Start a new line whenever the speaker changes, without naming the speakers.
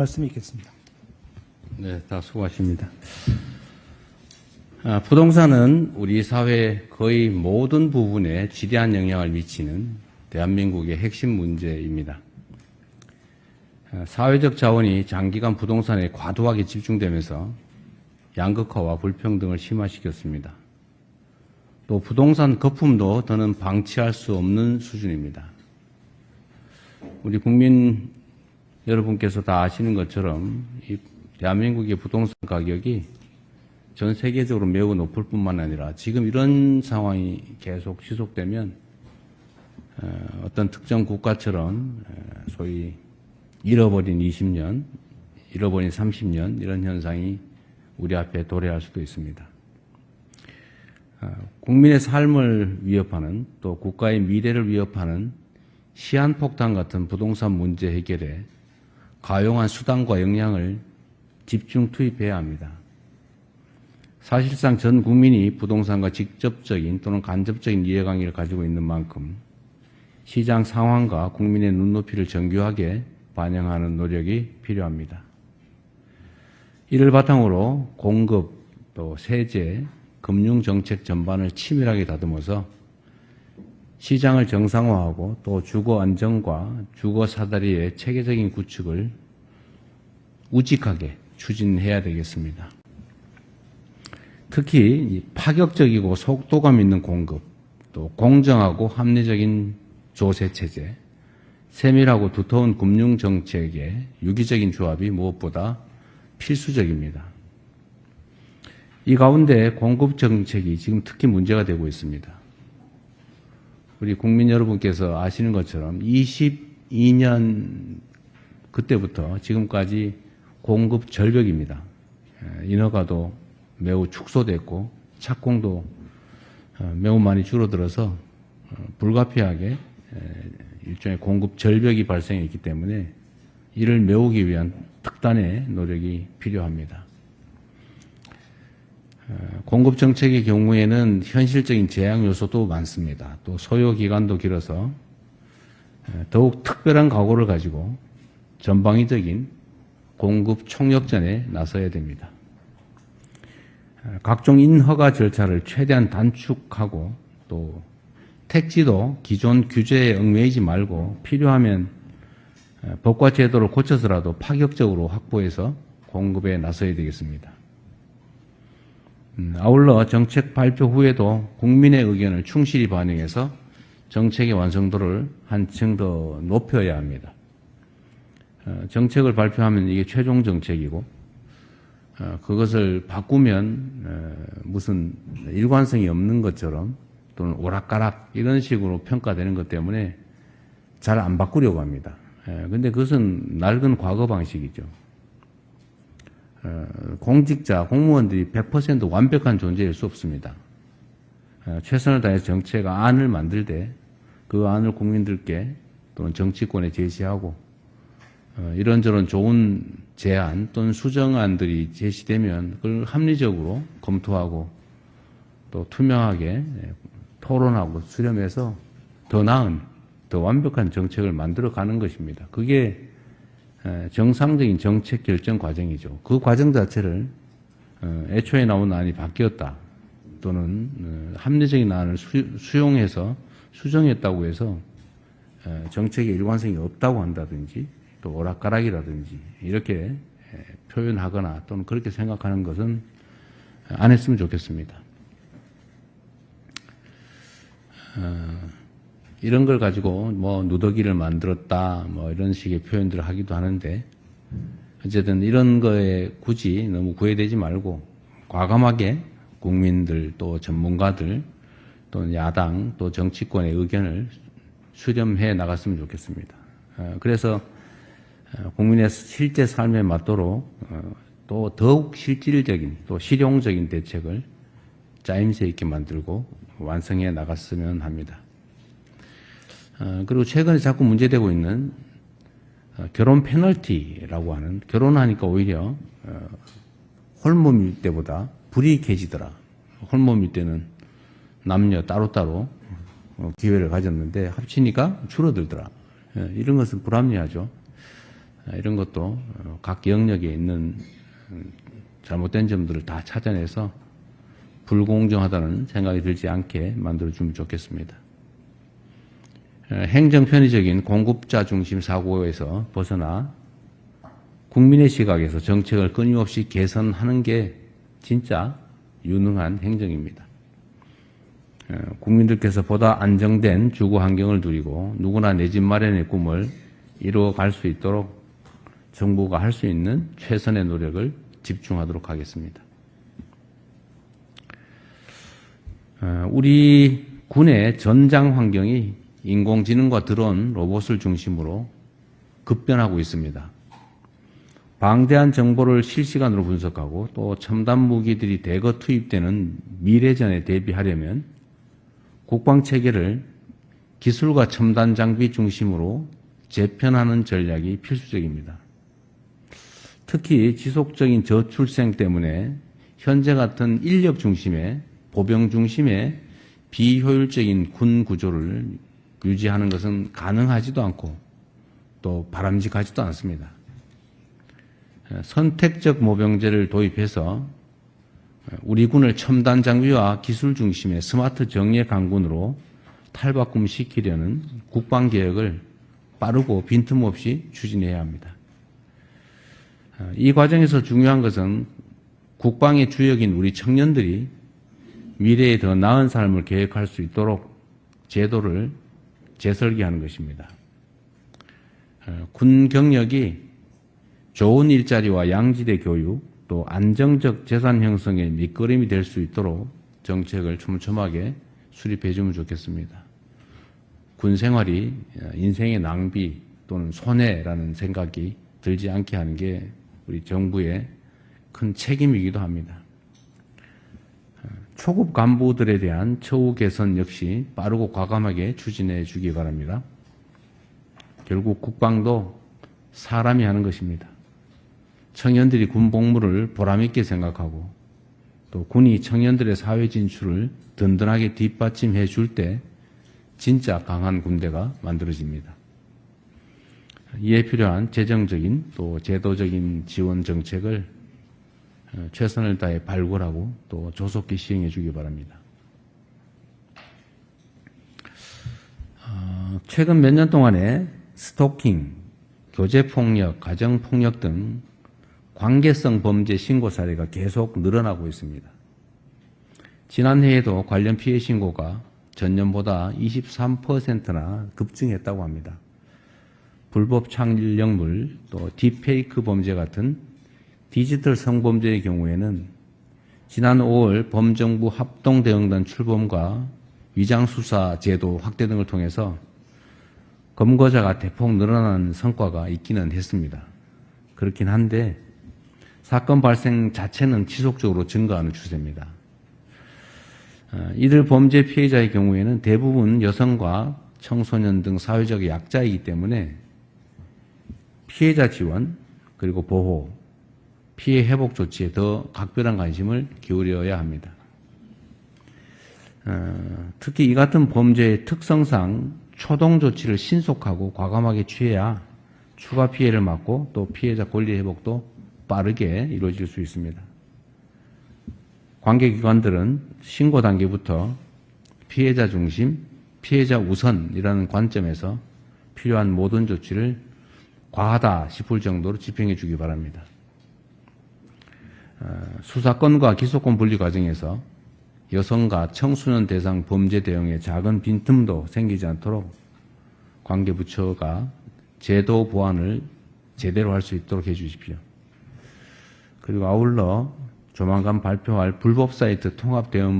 말씀이 있겠습니다.
네, 다 수고하십니다. 부동산은 우리 사회 거의 모든 부분에 지대한 영향을 미치는 대한민국의 핵심 문제입니다. 사회적 자원이 장기간 부동산에 과도하게 집중되면서 양극화와 불평등을 심화시켰습니다. 또 부동산 거품도 더는 방치할 수 없는 수준입니다. 우리 국민 여러분께서 다 아시는 것처럼 이 대한민국의 부동산 가격이 전 세계적으로 매우 높을 뿐만 아니라 지금 이런 상황이 계속 지속되면 어떤 특정 국가처럼 소위 잃어버린 20년, 잃어버린 30년 이런 현상이 우리 앞에 도래할 수도 있습니다. 국민의 삶을 위협하는 또 국가의 미래를 위협하는 시한폭탄 같은 부동산 문제 해결에 가용한 수단과 역량을 집중 투입해야 합니다. 사실상 전 국민이 부동산과 직접적인 또는 간접적인 이해관계를 가지고 있는 만큼 시장 상황과 국민의 눈높이를 정교하게 반영하는 노력이 필요합니다. 이를 바탕으로 공급, 또 세제, 금융정책 전반을 치밀하게 다듬어서 시장을 정상화하고 또 주거 안정과 주거 사다리의 체계적인 구축을 우직하게 추진해야 되겠습니다. 특히 파격적이고 속도감 있는 공급, 또 공정하고 합리적인 조세체제, 세밀하고 두터운 금융정책의 유기적인 조합이 무엇보다 필수적입니다. 이 가운데 공급정책이 지금 특히 문제가 되고 있습니다. 우리 국민 여러분께서 아시는 것처럼 22년 그때부터 지금까지 공급 절벽입니다. 인허가도 매우 축소됐고 착공도 매우 많이 줄어들어서 불가피하게 일종의 공급 절벽이 발생했기 때문에 이를 메우기 위한 특단의 노력이 필요합니다. 공급 정책의 경우에는 현실적인 제약 요소도 많습니다. 또 소요 기간도 길어서 더욱 특별한 각오를 가지고 전방위적인 공급 총력전에 나서야 됩니다. 각종 인허가 절차를 최대한 단축하고 또 택지도 기존 규제에 얽매이지 말고 필요하면 법과 제도를 고쳐서라도 파격적으로 확보해서 공급에 나서야 되겠습니다. 아울러 정책 발표 후에도 국민의 의견을 충실히 반영해서 정책의 완성도를 한층 더 높여야 합니다. 정책을 발표하면 이게 최종 정책이고 그것을 바꾸면 무슨 일관성이 없는 것처럼 또는 오락가락 이런 식으로 평가되는 것 때문에 잘 안 바꾸려고 합니다. 그런데 그것은 낡은 과거 방식이죠. 공직자, 공무원들이 100% 완벽한 존재일 수 없습니다. 최선을 다해서 정책 안을 만들 때 그 안을 국민들께 또는 정치권에 제시하고 이런저런 좋은 제안 또는 수정안들이 제시되면 그걸 합리적으로 검토하고 또 투명하게 토론하고 수렴해서 더 나은, 더 완벽한 정책을 만들어가는 것입니다. 그게 정상적인 정책 결정 과정이죠. 그 과정 자체를 애초에 나온 안이 바뀌었다 또는 합리적인 안을 수용해서 수정했다고 해서 정책의 일관성이 없다고 한다든지 또 오락가락이라든지 이렇게 표현하거나 또는 그렇게 생각하는 것은 안 했으면 좋겠습니다. 이런 걸 가지고 뭐 누더기를 만들었다 뭐 이런 식의 표현들을 하기도 하는데 어쨌든 이런 거에 굳이 너무 구애되지 말고 과감하게 국민들 또 전문가들 또는 야당 또 정치권의 의견을 수렴해 나갔으면 좋겠습니다. 그래서 국민의 실제 삶에 맞도록 또 더욱 실질적인 또 실용적인 대책을 짜임새 있게 만들고 완성해 나갔으면 합니다. 그리고 최근에 자꾸 문제되고 있는 결혼 페널티라고 하는 결혼하니까 오히려 홀몸일 때보다 불이익해지더라. 홀몸일 때는 남녀 따로따로 기회를 가졌는데 합치니까 줄어들더라. 이런 것은 불합리하죠. 이런 것도 각 영역에 있는 잘못된 점들을 다 찾아내서 불공정하다는 생각이 들지 않게 만들어주면 좋겠습니다. 행정 편의적인 공급자 중심 사고에서 벗어나 국민의 시각에서 정책을 끊임없이 개선하는 게 진짜 유능한 행정입니다. 국민들께서 보다 안정된 주거 환경을 누리고 누구나 내 집 마련의 꿈을 이루어갈 수 있도록 정부가 할 수 있는 최선의 노력을 집중하도록 하겠습니다. 우리 군의 전장 환경이 인공지능과 드론, 로봇을 중심으로 급변하고 있습니다. 방대한 정보를 실시간으로 분석하고 또 첨단 무기들이 대거 투입되는 미래전에 대비하려면 국방체계를 기술과 첨단 장비 중심으로 재편하는 전략이 필수적입니다. 특히 지속적인 저출생 때문에 현재 같은 인력 중심의 보병 중심의 비효율적인 군 구조를 유지하는 것은 가능하지도 않고 또 바람직하지도 않습니다. 선택적 모병제를 도입해서 우리 군을 첨단 장비와 기술 중심의 스마트 정예 강군으로 탈바꿈시키려는 국방개혁을 빠르고 빈틈없이 추진해야 합니다. 이 과정에서 중요한 것은 국방의 주역인 우리 청년들이 미래에 더 나은 삶을 계획할 수 있도록 제도를 재설계하는 것입니다. 군 경력이 좋은 일자리와 양질의 교육, 또 안정적 재산 형성의 밑거름이 될 수 있도록 정책을 촘촘하게 수립해 주면 좋겠습니다. 군 생활이 인생의 낭비 또는 손해라는 생각이 들지 않게 하는 게 우리 정부의 큰 책임이기도 합니다. 초급 간부들에 대한 처우 개선 역시 빠르고 과감하게 추진해 주기 바랍니다. 결국 국방도 사람이 하는 것입니다. 청년들이 군 복무를 보람있게 생각하고 또 군이 청년들의 사회 진출을 든든하게 뒷받침해 줄 때 진짜 강한 군대가 만들어집니다. 이에 필요한 재정적인 또 제도적인 지원 정책을 최선을 다해 발굴하고 또 조속히 시행해 주기 바랍니다. 최근 몇 년 동안에 스토킹, 교제폭력, 가정폭력 등 관계성 범죄 신고 사례가 계속 늘어나고 있습니다. 지난해에도 관련 피해 신고가 전년보다 23%나 급증했다고 합니다. 불법 창력물, 또 딥페이크 범죄 같은 디지털 성범죄의 경우에는 지난 5월 범정부 합동대응단 출범과 위장수사 제도 확대 등을 통해서 검거자가 대폭 늘어난 성과가 있기는 했습니다. 그렇긴 한데 사건 발생 자체는 지속적으로 증가하는 추세입니다. 이들 범죄 피해자의 경우에는 대부분 여성과 청소년 등 사회적 약자이기 때문에 피해자 지원 그리고 보호, 피해 회복 조치에 더 각별한 관심을 기울여야 합니다. 특히 이 같은 범죄의 특성상 초동 조치를 신속하고 과감하게 취해야 추가 피해를 막고 또 피해자 권리 회복도 빠르게 이루어질 수 있습니다. 관계기관들은 신고 단계부터 피해자 중심, 피해자 우선이라는 관점에서 필요한 모든 조치를 과하다 싶을 정도로 집행해 주기 바랍니다. 수사권과 기소권 분리 과정에서 여성과 청소년 대상 범죄 대응에 작은 빈틈도 생기지 않도록 관계부처가 제도 보완을 제대로 할 수 있도록 해 주십시오. 그리고 아울러 조만간 발표할 불법 사이트 통합 대응